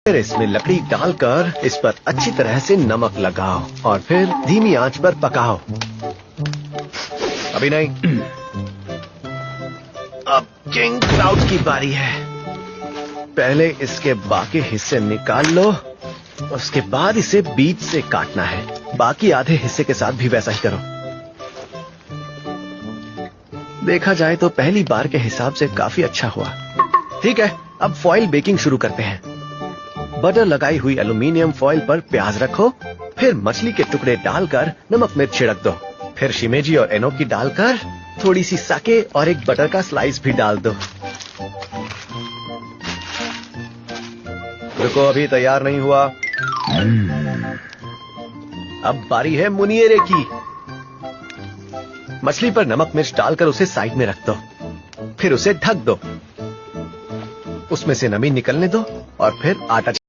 फिर इसमें लकड़ी डालकर इस पर अच्छी तरह से नमक लगाओ और फिर धीमी आंच पर पकाओ। अभी नहीं, अब किंग ट्राउट की बारी है। पहले इसके बाकी हिस्से निकाल लो, उसके बाद इसे बीच से काटना है। बाकी आधे हिस्से के साथ भी वैसा ही करो। देखा जाए तो पहली बार के हिसाब से काफी अच्छा हुआ। ठीक है, अब फॉइल बेकिंग शुरू करते हैं। बटर लगाई हुई एल्युमिनियम फॉइल पर प्याज रखो, फिर मछली के टुकड़े डालकर नमक मिर्च छिड़क दो, फिर शिमेजी और एनोकी डालकर थोड़ी सी साके और एक बटर का स्लाइस भी डाल दो। रुको, अभी तैयार नहीं हुआ। अब बारी है मुनिएरे की। मछली पर नमक मिर्च डालकर उसे साइड में रख दो, फिर उसे ढक दो, उसमें से नमी निकलने दो और फिर आटा